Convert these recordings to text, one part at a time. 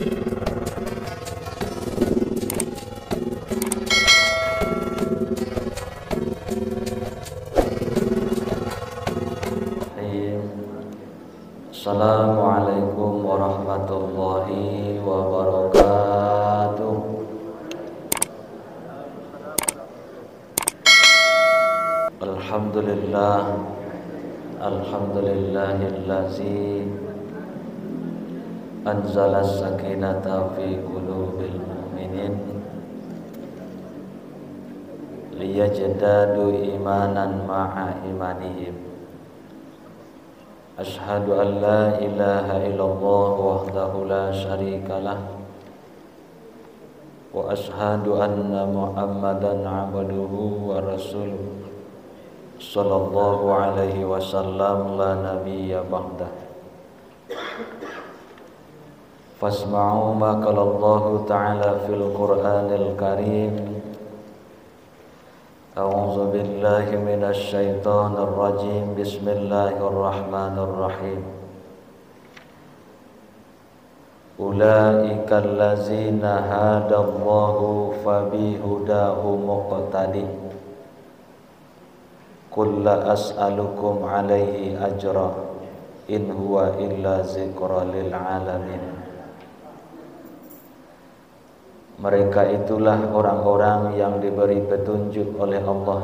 Assalamualaikum warahmatullahi wabarakatuh. Alhamdulillahillazi anzala sakinata fi qulubil mu'minin liyajdadu imanan ma'a imanihim. Ashhadu an la ilaha illallah wahdahu la syarikalah wa ashhadu anna Muhammadan abduhu wa rasuluh sallallahu alaihi wasallam la nabiyya ba'dah. Fasma'u ma qala Allah ta'ala fil Qur'anil Karim. A'udzu billahi minasy syaithanir rajim. Bismillahirrahmanirrahim. Ulaikal ladzina hadallahu fabihudahu muqtadi. Qul la as'alukum alaihi ajra in huwa illa dzikra lil alamin. Mereka itulah orang-orang yang diberi petunjuk oleh Allah,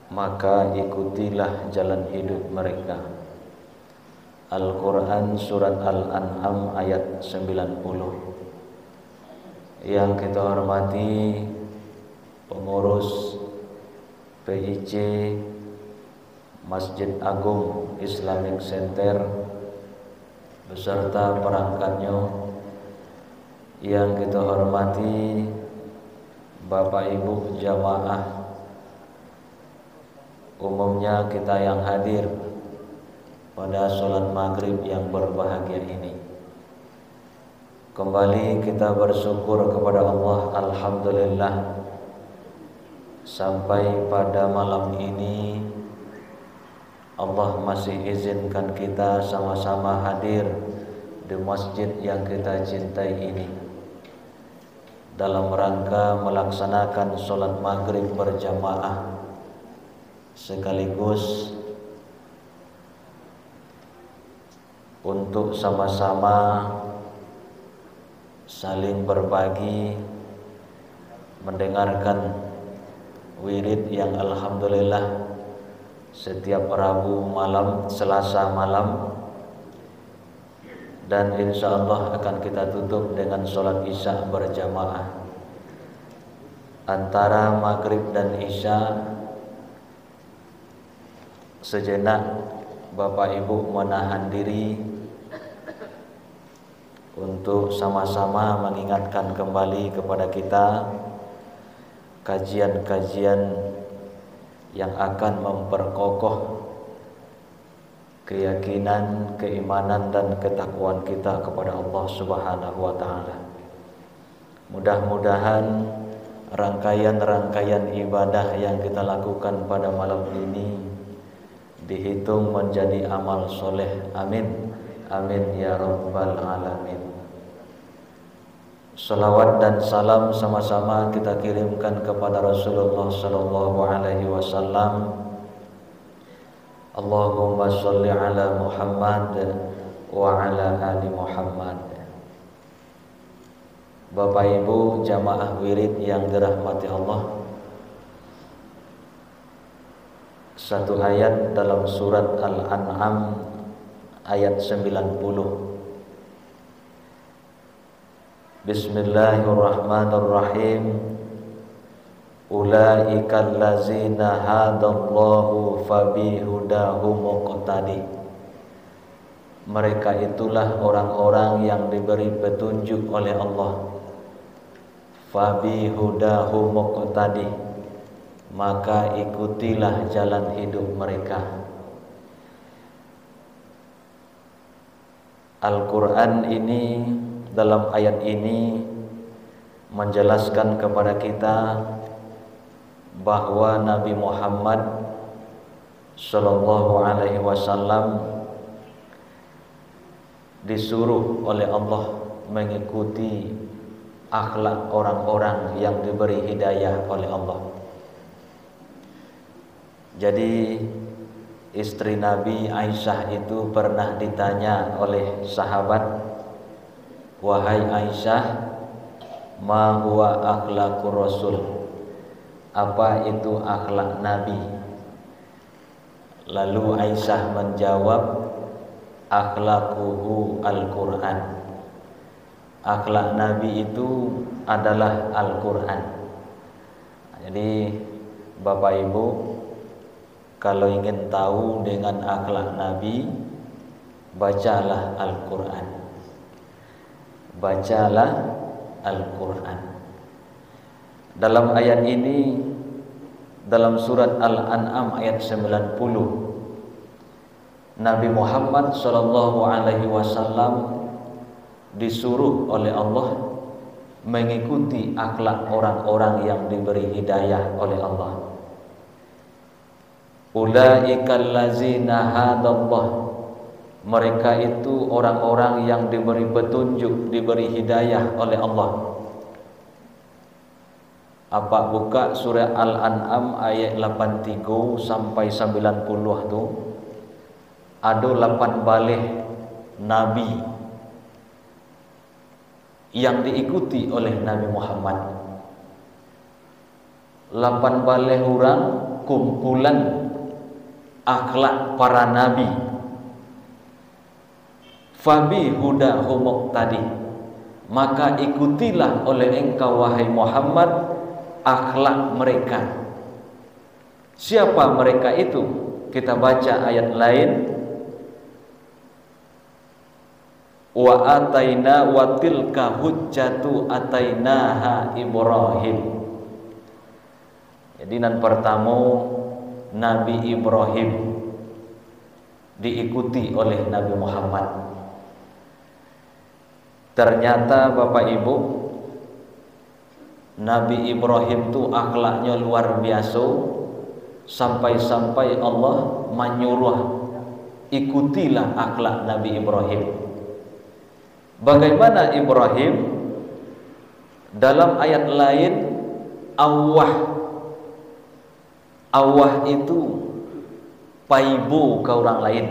maka ikutilah jalan hidup mereka. Al-Quran Surat Al-An'am ayat 90. Yang kita hormati pengurus PIC Masjid Agung Islamic Center beserta perangkatnya, yang kita hormati Bapak Ibu jamaah, umumnya kita yang hadir pada sholat maghrib yang berbahagia ini. Kembali kita bersyukur kepada Allah, alhamdulillah, sampai pada malam ini Allah masih izinkan kita sama-sama hadir di masjid yang kita cintai ini dalam rangka melaksanakan sholat maghrib berjamaah, sekaligus untuk sama-sama saling berbagi, mendengarkan wirid yang alhamdulillah setiap Rabu malam, Selasa malam, dan insya Allah akan kita tutup dengan sholat isya berjamaah. Antara maghrib dan isya sejenak Bapak Ibu menahan diri untuk sama-sama mengingatkan kembali kepada kita kajian-kajian yang akan memperkokoh keyakinan, keimanan dan ketakwaan kita kepada Allah Subhanahu wa taala. Mudah-mudahan rangkaian-rangkaian ibadah yang kita lakukan pada malam ini dihitung menjadi amal soleh. Amin. Amin ya rabbal alamin. Salawat dan salam sama-sama kita kirimkan kepada Rasulullah sallallahu alaihi wasallam. Allahumma sholli ala Muhammad wa ala ali Muhammad. Bapak Ibu jamaah wirid yang dirahmati Allah, satu ayat dalam surat Al-An'am ayat 90. Bismillahirrahmanirrahim. Ulaikal ladzina hadallahu fabihudahu muqtadi. Mereka itulah orang-orang yang diberi petunjuk oleh Allah. Fabihudahu muqtadi, maka ikutilah jalan hidup mereka. Al-Quran ini, dalam ayat ini menjelaskan kepada kita bahwa Nabi Muhammad sallallahu alaihi wasallam disuruh oleh Allah mengikuti akhlak orang-orang yang diberi hidayah oleh Allah. Jadi istri Nabi Aisyah itu pernah ditanya oleh sahabat, "Wahai Aisyah, ma huwa akhlaqur Rasul?" Apa itu akhlak Nabi? Lalu Aisyah menjawab, "Akhlaquhu Al-Quran." Akhlak Nabi itu adalah Al-Quran. Jadi Bapak Ibu, kalau ingin tahu dengan akhlak Nabi, bacalah Al-Quran. Bacalah Al-Quran. Dalam ayat ini, dalam surat Al-An'am ayat 90, Nabi Muhammad SAW disuruh oleh Allah mengikuti akhlak orang-orang yang diberi hidayah oleh Allah. Ulaikal ladzina hadallah, mereka itu orang-orang yang diberi petunjuk, diberi hidayah oleh Allah. Apa buka surah Al-An'am ayat 83 sampai 90 tu, ada 8 balik Nabi yang diikuti oleh Nabi Muhammad. 8 balik orang kumpulan akhlak para Nabi. Fabi hudahum muqtadi, maka ikutilah oleh engkau wahai Muhammad akhlak mereka. Siapa mereka itu? Kita baca ayat lain. Wa ataina wa tilka hujjatu atainaha Ibrahim. Jadi nan pertama Nabi Ibrahim diikuti oleh Nabi Muhammad. Ternyata Bapak Ibu, Nabi Ibrahim itu akhlaknya luar biasa, sampai-sampai Allah menyuruh ikutilah akhlak Nabi Ibrahim. Bagaimana Ibrahim? Dalam ayat lain, awah itu paibu ke orang lain.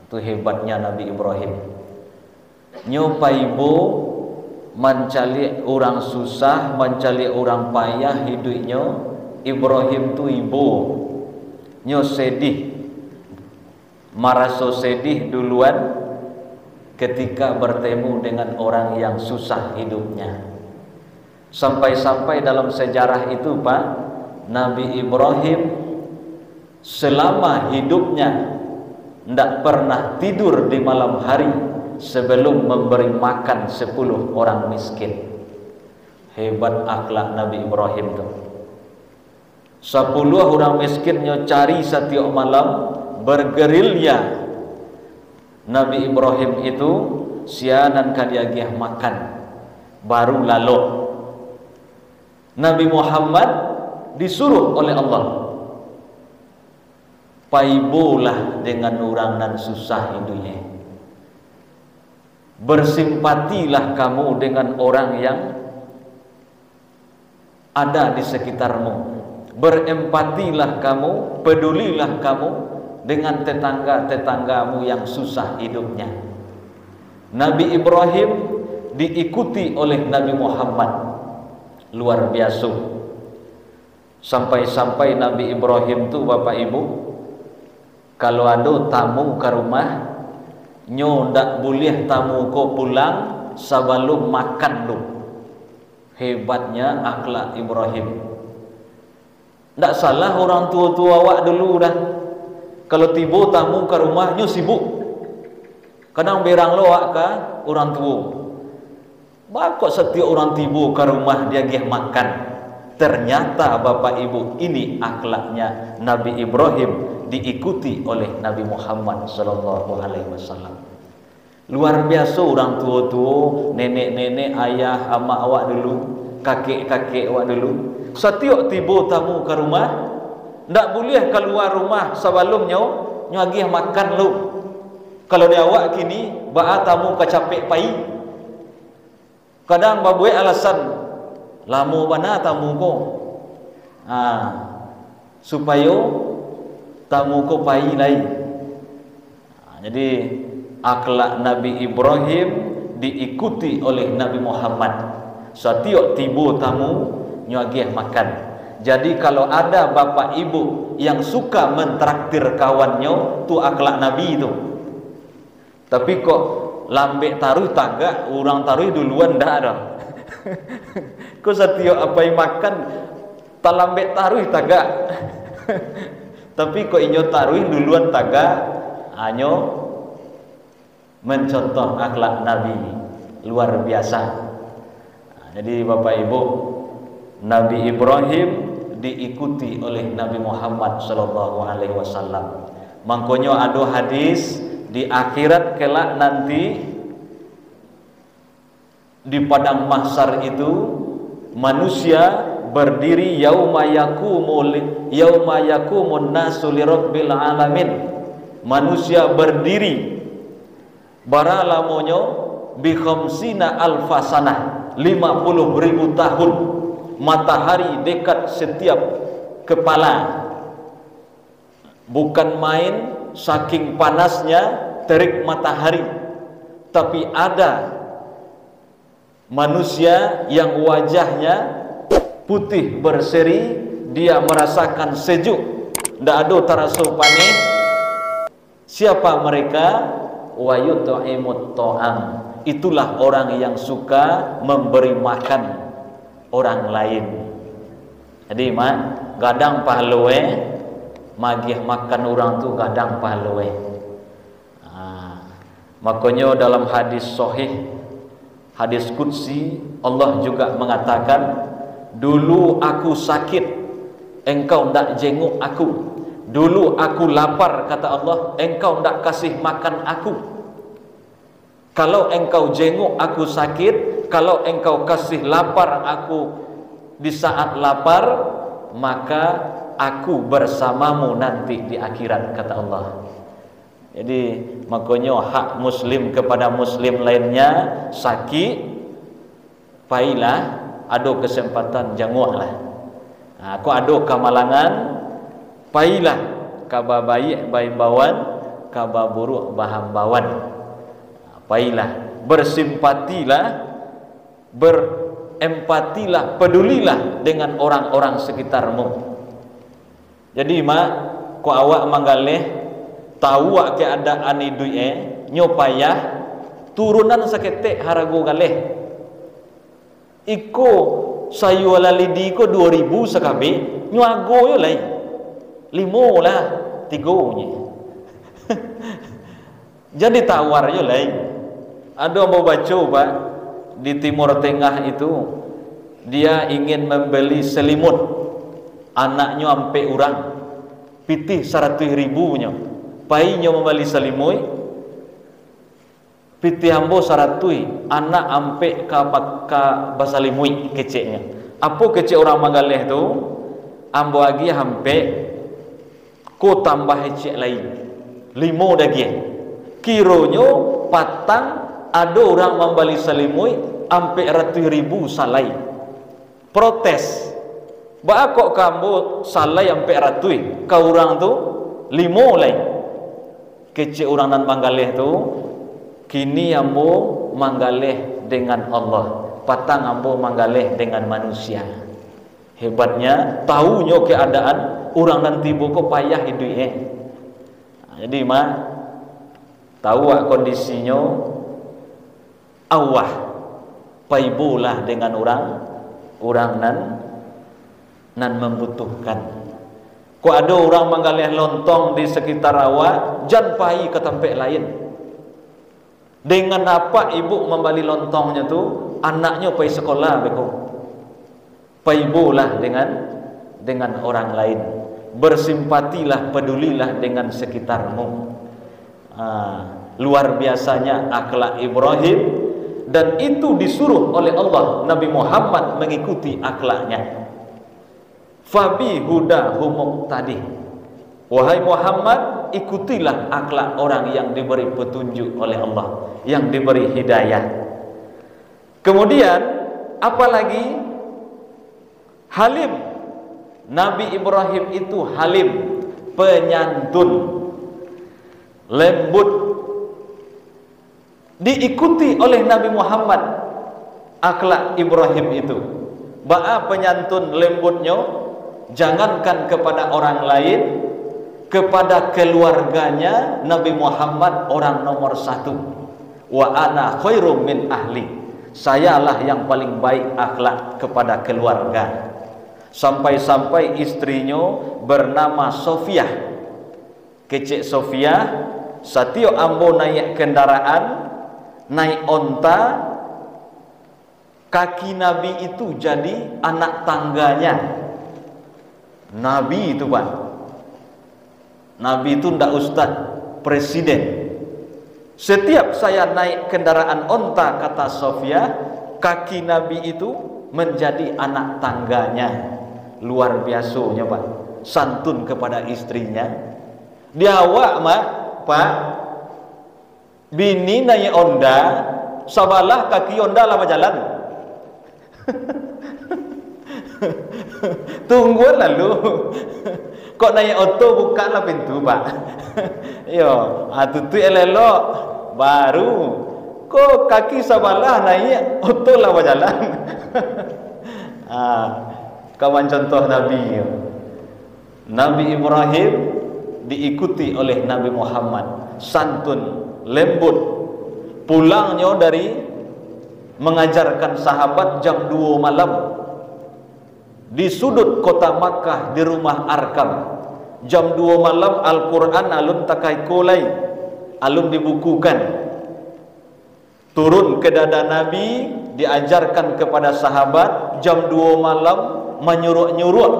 Itu hebatnya Nabi Ibrahim. Nyo paibu mencari orang susah, mencari orang payah hidupnya. Ibrahim tu ibu. Nyo sedih, merasa sedih duluan ketika bertemu dengan orang yang susah hidupnya. Sampai-sampai dalam sejarah itu Pak, Nabi Ibrahim selama hidupnya tidak pernah tidur di malam hari sebelum memberi makan 10 orang miskin. Hebat akhlak Nabi Ibrahim itu. 10 orang miskinnya cari setiap malam bergerilya. Nabi Ibrahim itu sianan kadiagih makan baru lalu. Nabi Muhammad disuruh oleh Allah, paibolah dengan orang nan susah hidupnya. Bersimpatilah kamu dengan orang yang ada di sekitarmu. Berempatilah kamu, pedulilah kamu dengan tetangga-tetanggamu yang susah hidupnya. Nabi Ibrahim diikuti oleh Nabi Muhammad. Luar biasa. Sampai-sampai Nabi Ibrahim tu Bapak Ibu, kalau ada tamu ke rumah, nyo ndak boleh tamu ko pulang sebelum makan lu. Hebatnya akhlak Ibrahim. Ndak salah orang tua-tua awak dulu dah. Kalau tiba tamu ke rumah, nyo sibuk. Kadang berang loak ke orang tua. Bakok setiap orang tiba ke rumah dia gih makan. Ternyata Bapak Ibu, ini akhlaknya Nabi Ibrahim diikuti oleh Nabi Muhammad SAW. Luar biasa orang tua-tua, nenek-nenek, ayah, amak awak dulu, kakek-kakek awak dulu. Setiap tiba tamu ke rumah, ndak boleh keluar rumah sebelumnya nyagih makan lu. Kalau dia awak kini, ba'a tamu kecapek pai, Kadang babuai alasan lamu bana tamu ko, supaya tamu ko pai lai. Jadi akhlak Nabi Ibrahim diikuti oleh Nabi Muhammad. Setiap tiba tamu nyuagih makan. Jadi kalau ada bapak ibu yang suka mentraktir kawannya, tu akhlak Nabi itu. Tapi kok lambek taruh tagak, orang taruh duluan dah ada. Kau setiap apa yang makan tak lambek taruh tagak. Tapi kok inyo taruh duluan tagak, hanya mencontoh akhlak Nabi luar biasa. Jadi bapak ibu, Nabi Ibrahim diikuti oleh Nabi Muhammad sallallahu alaihi wasallam. Mangkonyo ada hadis di akhirat kelak nanti di padang mahsyar itu manusia berdiri yauma yaqumun nasu lirabbil alamin. Manusia berdiri bara lamonyo bi khamsina alfasanah, 50.000 tahun. Matahari dekat setiap kepala. Bukan main, saking panasnya terik matahari. Tapi ada manusia yang wajahnya putih berseri, dia merasakan sejuk, ndak ada terasa panik. Siapa mereka? Wa yut'imut ta'am. Itulah orang yang suka memberi makan orang lain. Jadi gadang pahlawe magih makan orang tu gadang pahlawe. Makanya dalam hadis sahih, hadis qudsi, Allah juga mengatakan, dulu aku sakit, engkau ndak jenguk aku. Dulu aku lapar, kata Allah, engkau ndak kasih makan aku. Kalau engkau jenguk aku sakit, kalau engkau kasih lapar aku di saat lapar, maka aku bersamamu nanti di akhirat, kata Allah. Jadi makanya hak muslim kepada muslim lainnya, sakit pailah, ada kesempatan jenguklah. Aku ada kamalangan, pailah, kabar baik baik bawan, kabar buruk baham bawan. Pailah, bersimpatilah, berempatilah, pedulilah dengan orang-orang sekitarmu. Jadi ko awak manggaleh tahu keadaan idue nyopayah turunan saketek harago galeh. Iko sayu lalidi ko 2000 sakabe nyuago yo lai. 5 lah 3 nya. Jadi tawar yo lai. Ada mau baca Pak, di Timur Tengah itu dia ingin membeli selimut, anaknya ampe orang pitih 100.000 nya, painya membeli selimut pitih ambo 100, anak ampe ka basalimui keceknya. Apa kecek orang Manggaleh tu ambo lagi ampe ko tambah kecek lain 5 lagi kironyo patang. Ada orang membeli selimut ampe 100.000 salai. Protes. Ba kok kamu salai ampe 100? Kau orang tu 5 lain. Kecil orang nan Manggaleh tu kini ambo Manggaleh dengan Allah, patang ambo Manggaleh dengan manusia. Hebatnya tahunya keadaan orang nan tiba kok payah hidup Jadi tahu kondisinya awah paibulah dengan orang nan membutuhkan. Kok ada orang Manggaleh lontong di sekitar awak, jan pai ke tempat lain. Dengan apa ibu membeli lontongnya tu, anaknya pai sekolah beko. Paibulah dengan orang lain. Bersimpatilah, pedulilah dengan sekitarmu. Luar biasanya akhlak Ibrahim. Dan itu disuruh oleh Allah Nabi Muhammad mengikuti akhlaknya. Fabi hudahum tadi. Wahai Muhammad, ikutilah akhlak orang yang diberi petunjuk oleh Allah, yang diberi hidayah. Kemudian apalagi halim. Nabi Ibrahim itu halim, penyantun, lembut. Diikuti oleh Nabi Muhammad akhlak Ibrahim itu. Ba'a penyantun lembutnya, jangankan kepada orang lain, kepada keluarganya Nabi Muhammad orang nomor satu. Wa ana khairum min ahli, sayalah yang paling baik akhlak kepada keluarga. Sampai-sampai istrinya bernama Sofia. Kecik Sofia, satio ambo naik kendaraan, naik onta, kaki Nabi itu jadi anak tangganya. Nabi itu Pak, Nabi itu ndak ustaz, presiden. Setiap saya naik kendaraan onta, kata Sofia, kaki Nabi itu menjadi anak tangganya. Luar biasanya Pak, santun kepada istrinya. Dia awak mak, Pak, bini naik onda, sabalah kaki onda lama jalan. Tunggu lalu. Kok naik auto bukalah pintu Pak. Yo, tutu elelok baru. Kok kaki sabalah naik auto lama jalan. Kawan contoh Nabi. Nabi Ibrahim diikuti oleh Nabi Muhammad, santun, lembut. Pulangnya dari mengajarkan sahabat jam 2 malam di sudut kota Makkah, di rumah Arkam. Jam 2 malam Al-Quran alun takai kolai, alun dibukukan. Turun ke dada Nabi, diajarkan kepada sahabat. Jam 2 malam menyuruh-nyuruh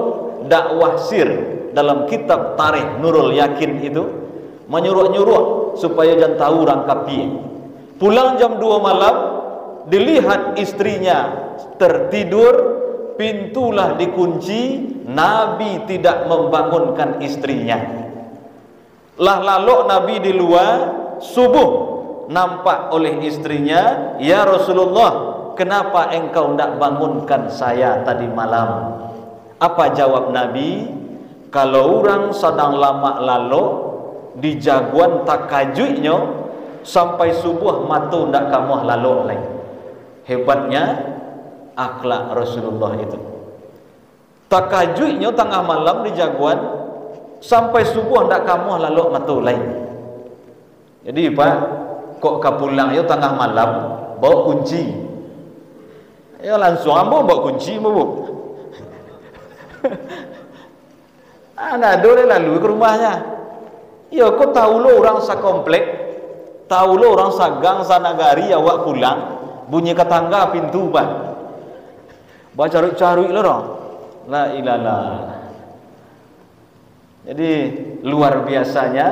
dakwah sir. Dalam kitab Tarikh Nurul Yakin itu menyuruh-nyuruh supaya jangan tahu orang kapi. Pulang jam 2 malam, dilihat istrinya tertidur, pintulah dikunci. Nabi tidak membangunkan istrinya. Lalu Nabi di luar, subuh nampak oleh istrinya, "Ya Rasulullah, kenapa engkau tidak bangunkan saya tadi malam?" Apa jawab Nabi? Kalau orang sedang lama lalu di jaguan takajutnya sampai subuh matu ndak kamu lalu lagi. Hebatnya akhlak Rasulullah itu. Takajutnya tengah malam di jaguan sampai subuh ndak kamu lalu matu lagi. Jadi Pak, kok kapulang yo tengah malam bawa kunci. Ya langsung ambo bawa kunci Bu. Nggak boleh lalu ke rumahnya. Ya kok tahu lo orang sakomplek, tahu lo orang sagang sanagari awak pulang, bunyi ke tangga pintu Pak. Baca cari-cari lo dong. La ilaha. Jadi luar biasanya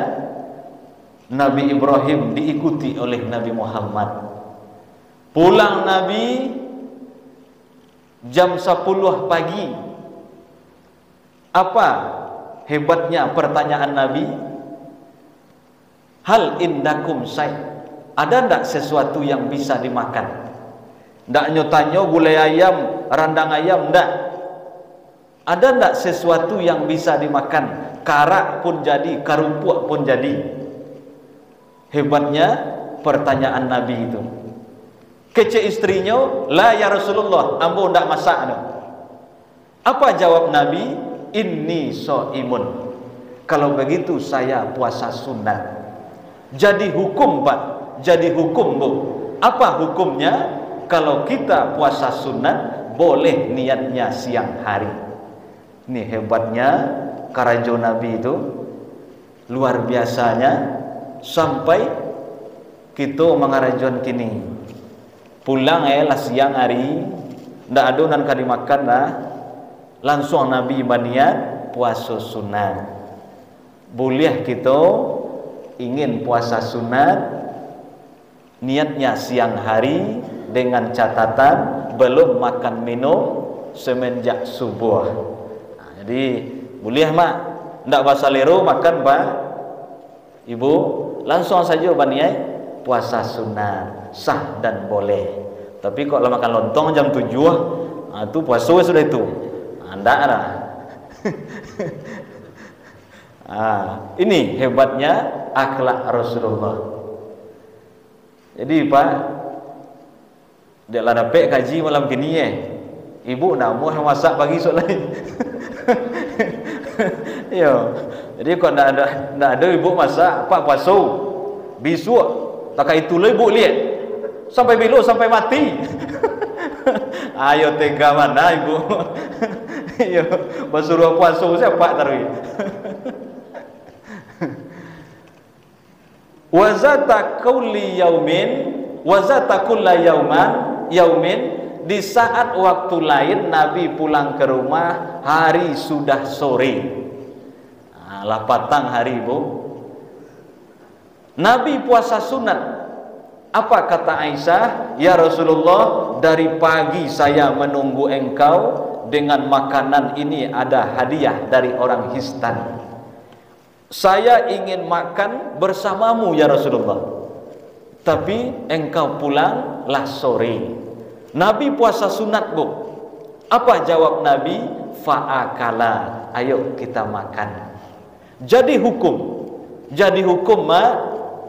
Nabi Ibrahim diikuti oleh Nabi Muhammad. Pulang Nabi jam 10 pagi. Apa hebatnya pertanyaan Nabi? Hal indakum say, ada ndak sesuatu yang bisa dimakan? Ndak nyotanyo gulai ayam, randang ayam, ndak. Ada ndak sesuatu yang bisa dimakan? Karak pun jadi, karupuk pun jadi. Hebatnya pertanyaan Nabi itu. Kece istrinya, la ya Rasulullah, ambo ndak masak no. Apa jawab Nabi? Inni so'imun. Kalau begitu saya puasa sunat. Jadi hukum Pak, jadi hukum Bu. Apa hukumnya? Kalau kita puasa sunat, boleh niatnya siang hari. Ini hebatnya karajo Nabi itu. Luar biasanya. Sampai kita mengarajon kini. Pulang lah siang hari, ndak ada nan kali makan lah. Langsung Nabi berniat puasa sunat. Boleh kita ingin puasa sunat, niatnya siang hari dengan catatan belum makan minum semenjak subuh. Jadi boleh mak, ndak bahasa lero makan Pak Ibu, langsung saja berniat puasa sunat, sah dan boleh. Tapi kok lah makan lontong jam 7, itu puasa sudah itu. Ndak lah. Ini hebatnya akhlak Rasulullah. Jadi Pak, dia lah dapat kaji malam gini ibu nak mau masak pagi esok lain. Yo. Jadi kok ndak ada ibu masak, Pak puasa. Besok tak itu lah ibu lihat. Sampai belok sampai mati. Ayo tega mana ibu. Yo, basuruh puasa siapa taruh. Wazata kulli yaumin, wazata kulla yaumin, di saat waktu lain Nabi pulang ke rumah hari sudah sore. Lah patang hari ibu. Nabi puasa sunat. Apa kata Aisyah? Ya Rasulullah, dari pagi saya menunggu engkau, dengan makanan ini ada hadiah dari orang Histan. Saya ingin makan bersamamu ya Rasulullah, tapi engkau pulanglah sore. Nabi puasa sunat bu. Apa jawab Nabi? Fa'akala, ayo kita makan. Jadi hukum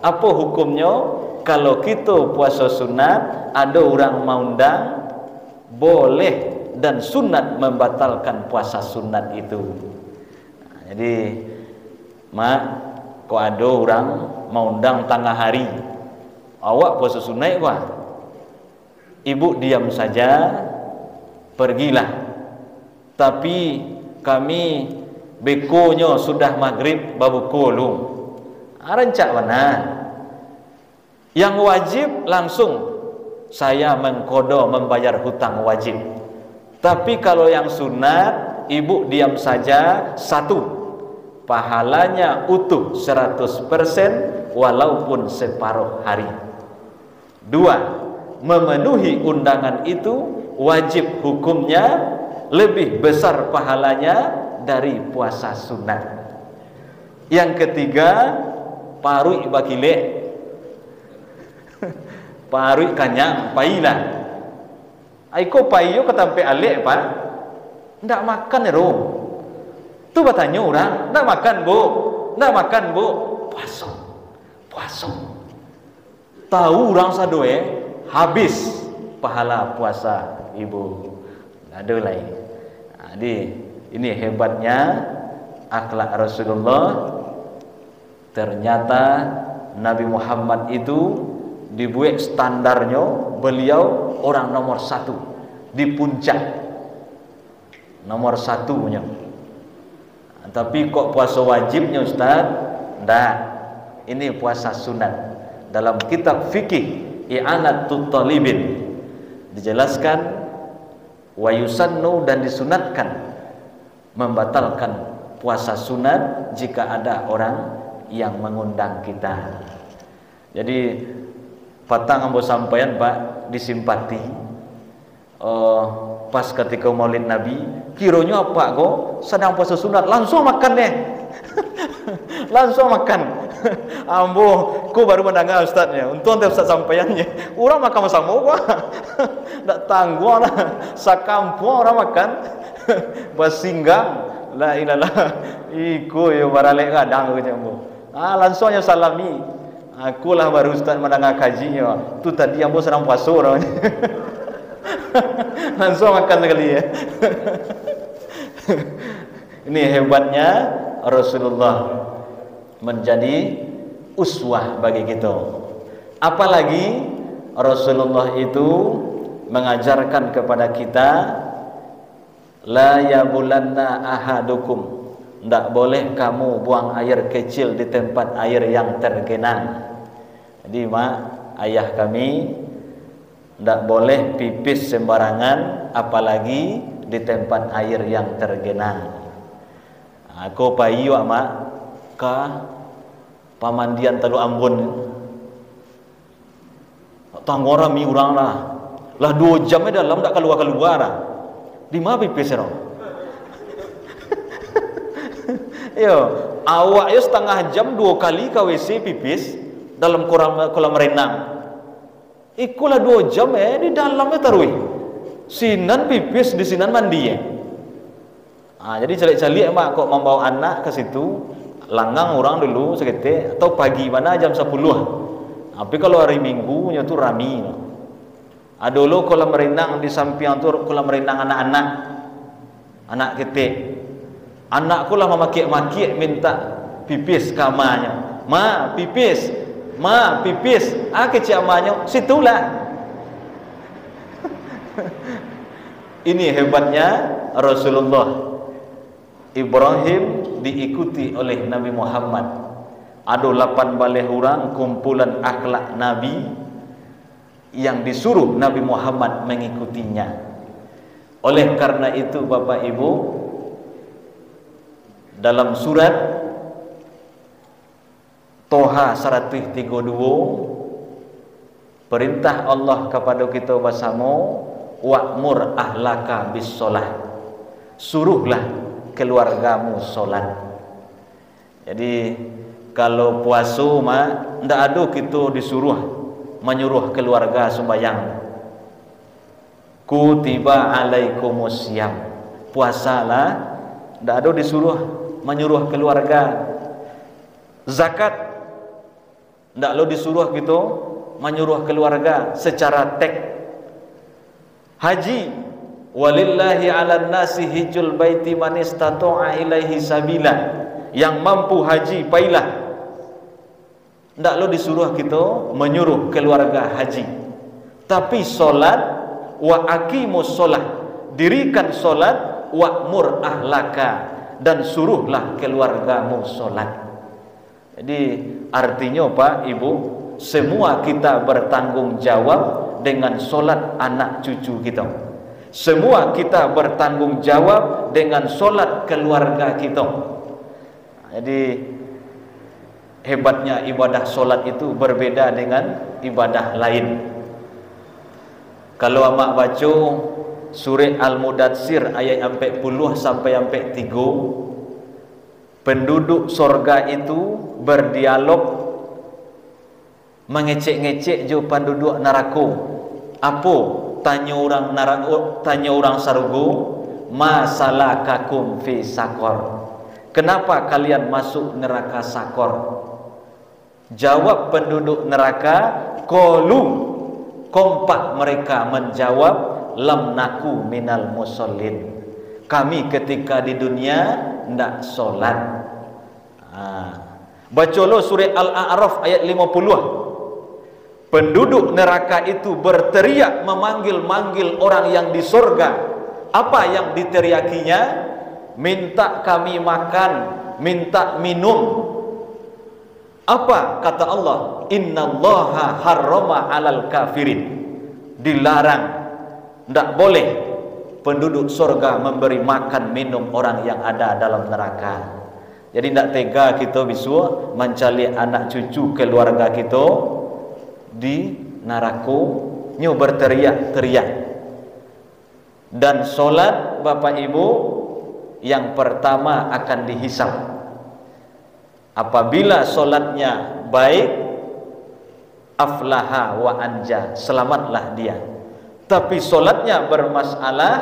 apa hukumnya? Kalau kita puasa sunat, ada orang maundang, boleh dan sunat membatalkan puasa sunat itu. Jadi kok ada orang maundang tengah hari, awak puasa sunat wah, ibu diam saja, pergilah. Tapi kami bekonya sudah maghrib babu kolung. Rancak mana? Yang wajib langsung saya mengkodo membayar hutang wajib. Tapi kalau yang sunat, ibu diam saja. 1, pahalanya utuh 100% walaupun separuh hari. 2, memenuhi undangan itu wajib hukumnya, lebih besar pahalanya dari puasa sunat. Yang ketiga, parui bakile. Parui kanyang pailah. Aiko payo ketampe alek Pak. Ndak makan ya rom. Tu bertanya orang, ndak makan bu, ndak makan bu. Puasa. Tahu orang sadoe habis pahala puasa ibu. Ada lain. Jadi ini hebatnya akhlak Rasulullah. Ternyata Nabi Muhammad itu dibuat standarnya, beliau orang nomor 1 di puncak, nomor 1 punya. Tapi kok puasa wajibnya Ustaz? Ndak, ini puasa sunat. Dalam kitab fikih I'anatut Talibin dijelaskan wa yusannu, dan disunatkan membatalkan puasa sunat jika ada orang yang mengundang kita. Jadi patang ambo sampaian Pak disimpati pas ketika Maulid Nabi, kironya apa kok sedang puasa sunat langsung makan deh. Langsung makan. Ambo ku baru mendengar ustaznya, untung teh ustaz sampaiannya. Orang makan sama gua. Ndak tangguh lah. Sakampung orang makan. Basinggang la ilaha. Iku yo baralek kadang gitu ambo. Langsungnya salami. Akulah baru ustaz mendengar kajinya. Tu tadi ambo sedang puasa orang. Langsung makan sekali ya. Ini hebatnya Rasulullah, menjadi uswah bagi kita. Apalagi Rasulullah itu mengajarkan kepada kita, la yabulanna ahadukum, tidak boleh kamu buang air kecil di tempat air yang tergenang. Jadi ayah kami tidak boleh pipis sembarangan, apalagi di tempat air yang tergenang. Aku payu ke pamandian Teluk Ambon. Tanggora mi urang lah 2 jam dalam tak keluar lah. Di mana pipis ro? Yo, awak yo setengah jam 2 kali ke WC pipis dalam kolam renang. Ikulah 2 jam di dalamnya taruh. Sinan pipis di sinan mandi jadi calik-calik mak kok membawa anak ke situ, langgang orang dulu seketik atau pagi mana jam 10. Tapi kalau hari Minggu nya tu rami. Dulu kolam renang di samping tu kolam renang anak-anak. Anak ketik. Anakku lah memaki-maki minta pipis kamarnya. Ma, pipis. Ma, pipis. Kecik amanyo, situlah. Ini hebatnya Rasulullah. Ibrahim diikuti oleh Nabi Muhammad. Ada 8 balai orang kumpulan akhlak Nabi yang disuruh Nabi Muhammad mengikutinya. Oleh karena itu Bapak Ibu, dalam surat Toha 132 perintah Allah kepada kita bersama, wa'mur ahlaka bis solah, suruhlah keluargamu solat. Jadi kalau puasa mah ndak ada kita disuruh menyuruh keluarga sembahyang. Kutiba alaikumus syiyam, puasalah, ndak ada disuruh menyuruh keluarga. Zakat ndak lo disuruh gitu menyuruh keluarga secara teks. Haji, walillahi 'alan nasi hijjul baiti man istata'a ilaihi sabila, yang mampu haji pailah. Ndak lo disuruh kita menyuruh keluarga haji. Tapi solat, wa aqimus solat, dirikan solat, wa'mur ahlaka, dan suruhlah keluargamu solat. Jadi artinya Pak Ibu, semua kita bertanggung jawab dengan solat anak cucu kita. Semua kita bertanggung jawab dengan solat keluarga kita. Jadi hebatnya ibadah solat itu berbeda dengan ibadah lain. Kalau amak baca surah Al-Mudatsir ayat 40 sampai 3, penduduk sorga itu berdialog mengecek-ngecek jo penduduk neraka. Apa? Tanya orang neraka, tanya orang surga, masalakakum fi sakor, kenapa kalian masuk neraka sakor? Jawab penduduk neraka, qalu, kompak mereka menjawab, lam naku minal musallin, kami ketika di dunia ndak solat. Baca lo surah Al-A'raf ayat 50. Penduduk neraka itu berteriak memanggil-manggil orang yang di surga. Apa yang diteriakinya? Minta kami makan, minta minum. Apa kata Allah? Innallaha harrama 'alal kafirin, dilarang, tidak boleh penduduk surga memberi makan minum orang yang ada dalam neraka. Jadi tidak tega kita bisa mencari anak cucu keluarga kita di neraka nyo berteriak-teriak. Dan solat Bapak Ibu yang pertama akan dihisab. Apabila solatnya baik, aflaha wa anja, selamatlah dia. Tapi solatnya bermasalah,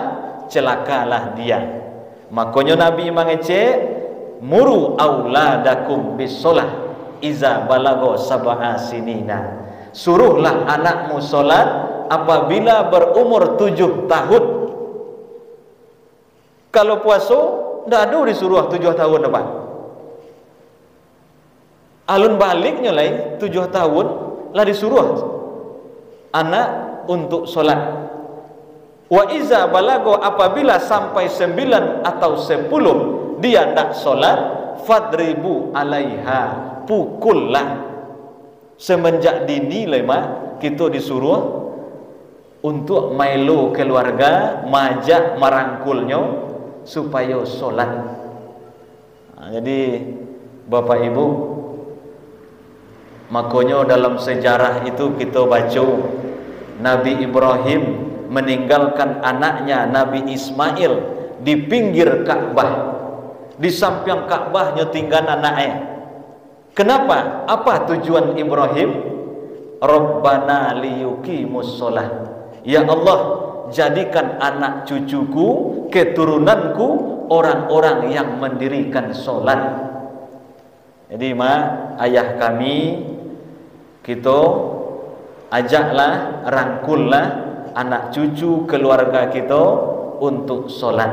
celakalah dia. Makanya Nabi mengecek, muru auladakum bis solah iza balago sab'a sinina, suruhlah anakmu solat apabila berumur 7 tahun. Kalau puasa tidak ada disuruh 7 tahun depan. Alun baliknya lain 7 tahun lah disuruh anak untuk solat. Wa iza balago, apabila sampai 9 atau 10 dia tidak solat, fadribu alaiha, pukullah. Semenjak dini lemah kita disuruh untuk mailo keluarga, majak merangkulnya supaya solat. Jadi Bapak Ibu, makanya dalam sejarah itu kita baca Nabi Ibrahim meninggalkan anaknya Nabi Ismail di pinggir Ka'bah, di samping Ka'bahnya tinggal anaknya. Kenapa? Apa tujuan Ibrahim? Rabbana liyuqimus shalah. Ya Allah, jadikan anak cucuku, keturunanku orang-orang yang mendirikan solat. Jadi ayah kami, kita ajaklah, rangkullah anak cucu keluarga kita untuk solat.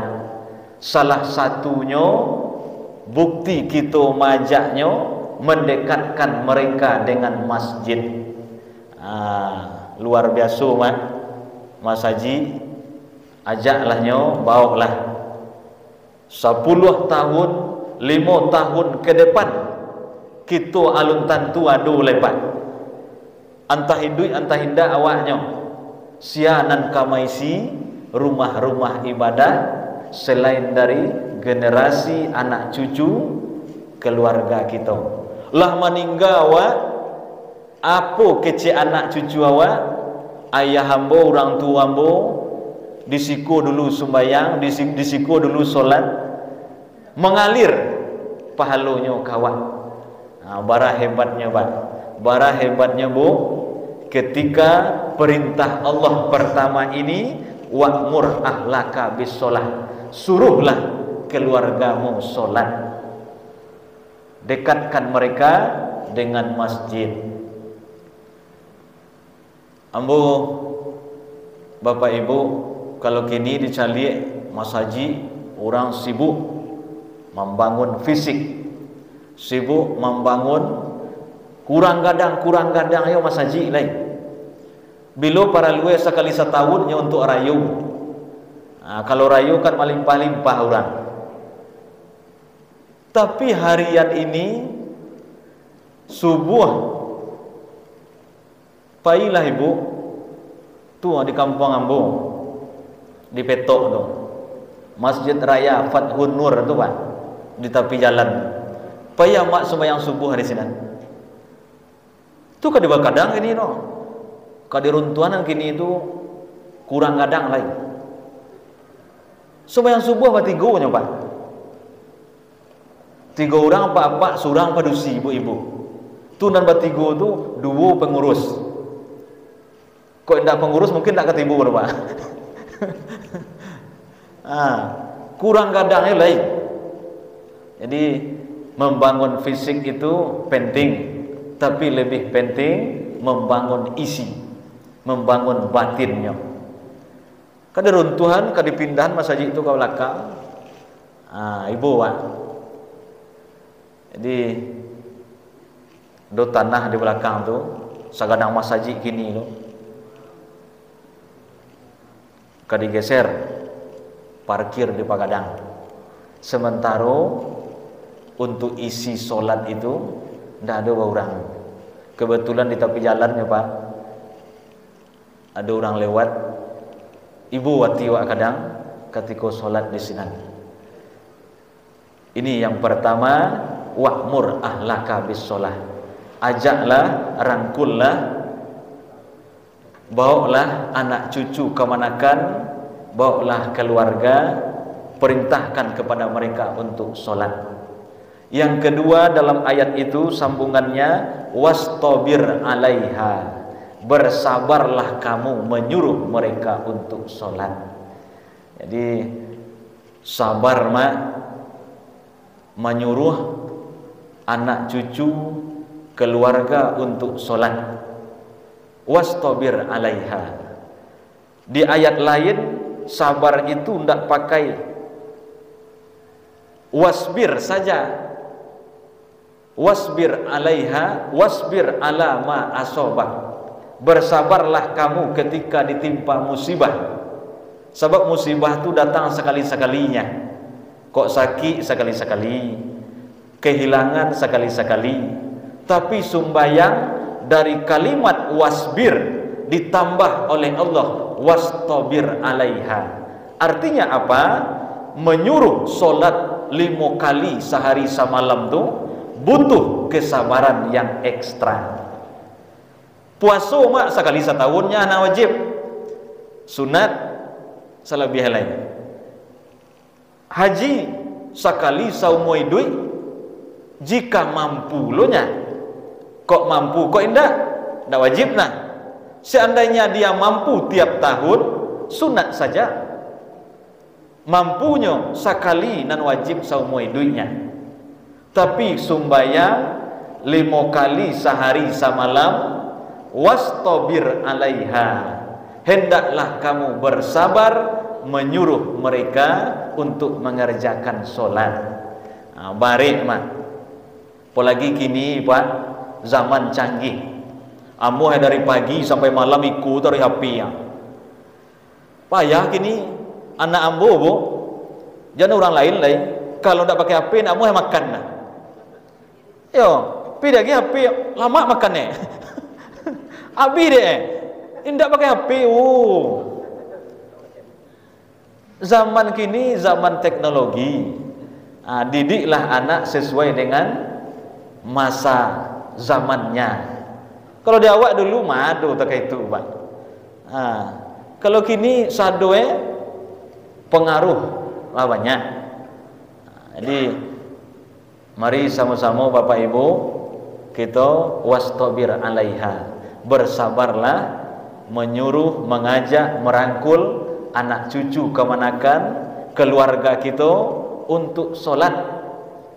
Salah satunya bukti kita majaknya mendekatkan mereka dengan masjid. Luar biasa Mas Haji, ajaklahnya, bawalah 10 tahun, 5 tahun ke depan kita alun tantu adu lepat. Antah hidup antah hinda awaknya sianan kamaisi rumah-rumah ibadah selain dari generasi anak cucu keluarga kita. Lah meninggal awak, apa kecil anak cucu awak, ayah hamba, orang tua hamba disiko dulu sembahyang, disiko dulu solat, mengalir pahalanya kawan. Bara hebatnya Pak, bara hebatnya Bu, ketika perintah Allah pertama ini, wa'mur ahlaka bis sholah, suruhlah keluargamu solat, dekatkan mereka dengan masjid. Ambo, Bapak Ibu, kalau kini dicari Mas Haji, orang sibuk membangun fisik, sibuk membangun kurang gadang ayo Mas Haji lain. Bila para luwe sekali setahunnya untuk rayu. Kalau rayu kan melimpah-limpah orang. Tapi harian ini subuh pailah ibu tu di kampung Ambo, di Petok tu, Masjid Raya Fathun Nur tu Pak, di tepi jalan. Payah mak sembahyang subuh di sini. Tu kadang kadang ini no, kadiruntuanan kini itu kurang kadang lain. Sembahyang subuh apa tigonya Pak? 3 orang apa surang padusi ibu-ibu. Tu dan batigo tu 2 pengurus. Kok tidak pengurus mungkin tak ketibu Pak. Kurang kadangnya lain. Jadi membangun fisik itu penting, tapi lebih penting membangun isi, membangun batinnya. Kada runtuhan, kada pindahan Mas Haji itu ke belakang. Ibu Pak. Jadi do tanah di belakang tu, sagadang Mas Haji kini tu. Kada geser, parkir di pagadang. Sementara untuk isi solat itu tidak ada orang. Kebetulan di tepi jalannya Pak, ada orang lewat. Ibu wati wak kadang ketika solat di sini. Ini yang pertama, wa'mur ahlaka bis sholah. Ajaklah, rangkullah, bawalah anak cucu kemanakan, bawalah keluarga, perintahkan kepada mereka untuk solat. Yang kedua dalam ayat itu sambungannya, wastabir alaiha, bersabarlah kamu menyuruh mereka untuk solat. Jadi sabar menyuruh anak cucu keluarga untuk solat. Wastabir alaiha. Di ayat lain sabar itu tidak pakai wasbir saja. Wasbir alaiha, wasbir ala ma asobah. Bersabarlah kamu ketika ditimpa musibah. Sebab musibah itu datang sekali-sekalinya. Kok sakit sekali-sekali, kehilangan sekali-sekali. Tapi sumbayang dari kalimat wasbir ditambah oleh Allah wastabir alaiha. Artinya apa? Menyuruh solat 5 kali sehari semalam tu butuh kesabaran yang ekstra. Puasa mak sekali setahunnya anak wajib, sunat selebih lain. Haji sekali saumoi duit jika mampu lo nya. Kok mampu, kok indah tidak wajib nah. Seandainya dia mampu tiap tahun, sunat saja. Mampunya sekali nan wajib saumui duitnya. Tapi sumbayang 5 kali sehari semalam, wastabir alaiha, hendaklah kamu bersabar menyuruh mereka untuk mengerjakan solat. Barik mak. Apalagi kini Pak, zaman canggih. Amu dari pagi sampai malam ikut dari HP ya. Payah kini anak ambo bu, jangan orang lain kalau tidak pakai HP nak mau makan nah. Yo, pi lagi HP lama makannya. Abi deh, tidak pakai HP. Zaman kini zaman teknologi. Didiklah anak sesuai dengan masa zamannya. Kalau di awak dulu madu tak itu Pak. Kalau kini sadoe pengaruh lawannya. Jadi mari sama-sama Bapak Ibu kita wastabir alaiha, bersabarlah menyuruh, mengajak, merangkul anak cucu kemanakan, keluarga kita untuk solat,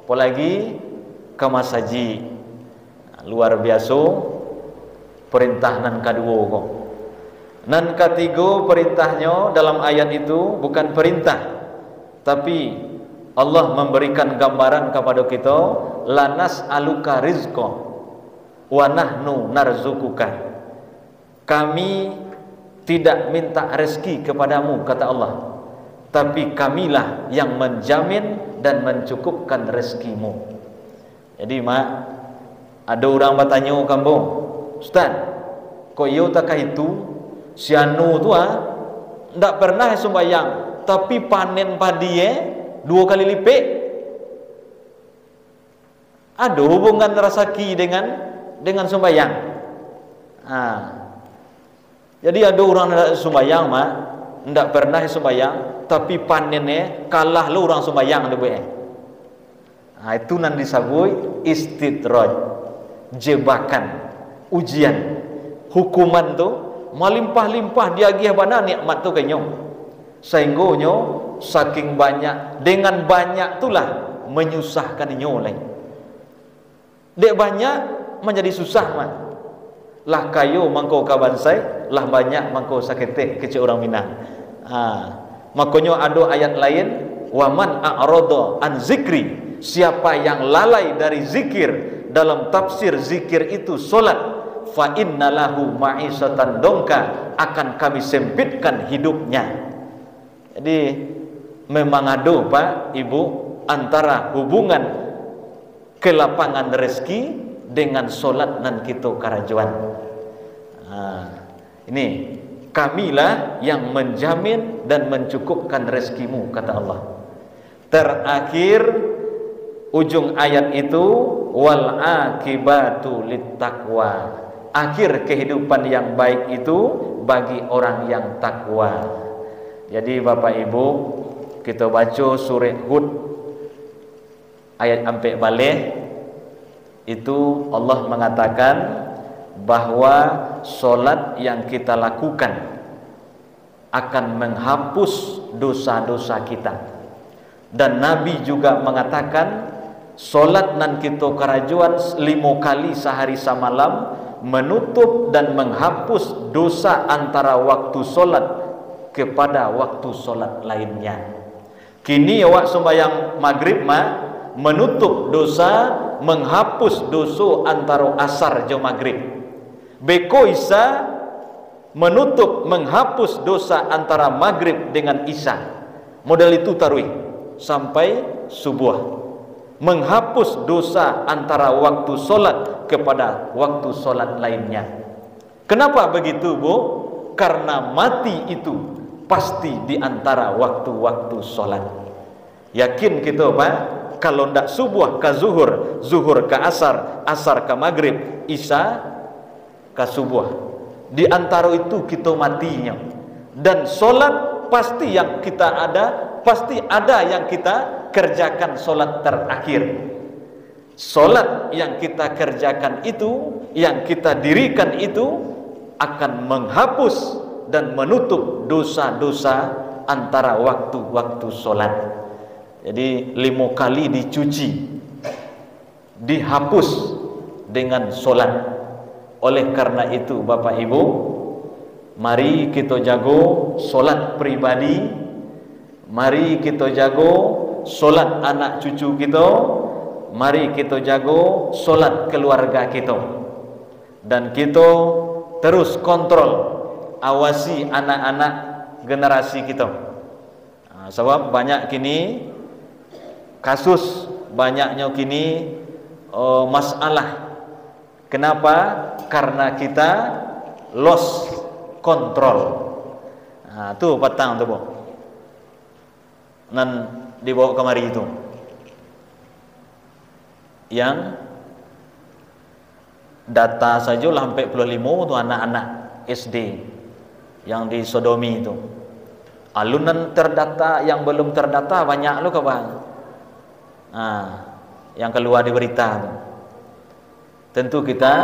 apalagi ke masaji. Luar biasa perintah nan kedua kok. Nan ketiga perintahnya dalam ayat itu bukan perintah, tapi Allah memberikan gambaran kepada kita, lanas aluka rizqa wa nahnu narzukuka. Kami tidak minta rezeki kepadamu, kata Allah, tapi kamilah yang menjamin dan mencukupkan rezekimu. Jadi mak, ada orang bertanya kamu, Ustaz, kok yo tak itu si anu tu ndak pernah sembahyang, tapi panen padi 2 kali lipat. Ada hubungan rezeki dengan sembahyang. Jadi ada orang ndak sembahyang mak, ndak pernah sembahyang, tapi panennya kalah lu orang sembahyang tu be. Itu nan disebut istidraj, jebakan, ujian, hukuman tu melimpah-limpah diagih bana nikmat tu kenyo, sehingga nyo saking banyak, dengan banyak itulah menyusahkan nyo lain. Dek banyak menjadi susah mak. Lah kayo mangko kabansai, lah banyak mangko sakete kecil orang Minang. Makanya ada ayat lain, waman a'rada an zikri, siapa yang lalai dari zikir. Dalam tafsir zikir itu solat, fa innalahu ma'isatan dongka, akan kami sempitkan hidupnya. Jadi memang ada Pak Ibu antara hubungan kelapangan rezeki dengan solat nan kita karajuan. Ini kamilah yang menjamin dan mencukupkan rezekimu, kata Allah. Terakhir ujung ayat itu, wal akibatu littaqwa, akhir kehidupan yang baik itu bagi orang yang takwa. Jadi Bapak Ibu, kita baca surah Hud ayat 4 balik, itu Allah mengatakan bahwa solat yang kita lakukan akan menghapus dosa-dosa kita. Dan Nabi juga mengatakan solat nan kita karajuan 5 kali sehari semalam menutup dan menghapus dosa antara waktu solat kepada waktu solat lainnya. Kini awak sembahyang maghrib menutup dosa, menghapus dosa antara asar jam maghrib. Beko isya menutup, menghapus dosa antara maghrib dengan isya. Model itu tarawih sampai subuh, menghapus dosa antara waktu solat kepada waktu solat lainnya. Kenapa begitu Bu? Karena mati itu pasti di antara waktu-waktu solat. Yakin kita Pak, kalau ndak subuh ke zuhur, zuhur ke asar, asar ke maghrib, isya ke subuh, di antara itu kita matinya. Dan solat pasti yang kita ada, pasti ada yang kita kerjakan solat terakhir. Solat yang kita kerjakan itu yang kita dirikan itu akan menghapus dan menutup dosa-dosa antara waktu-waktu solat. Jadi 5 kali dicuci, dihapus dengan solat. Oleh karena itu Bapak Ibu, mari kita jago solat pribadi, mari kita jago solat anak cucu kita, mari kita jago solat keluarga kita, dan kita terus kontrol, awasi anak-anak generasi kita. Sebab banyak kini kasus, banyaknya kini masalah. Kenapa? Karena kita lost control. Tu petang tu, Bu. Nan dibawa kemari itu. Yang data saja lah sampai 45 tu anak-anak SD yang disodomi itu. Alunan terdata, yang belum terdata banyak lo kawan. Yang keluar di berita tu. Tentu kita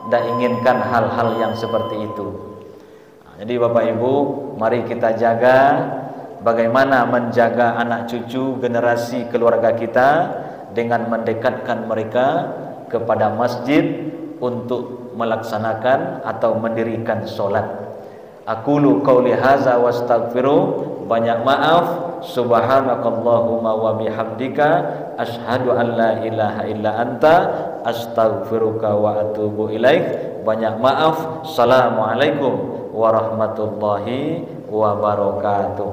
tidak inginkan hal-hal yang seperti itu. Jadi Bapak Ibu, mari kita jaga bagaimana menjaga anak cucu generasi keluarga kita dengan mendekatkan mereka kepada masjid untuk melaksanakan atau mendirikan solat. Aqulu qauli hadza wastaghfiru, banyak maaf, subhanakallahumma wa bihamdika asyhadu an la ilaha illa anta astaghfiruka wa atubu ilaik. Banyak maaf. Assalamualaikum warahmatullahi wabarakatuh.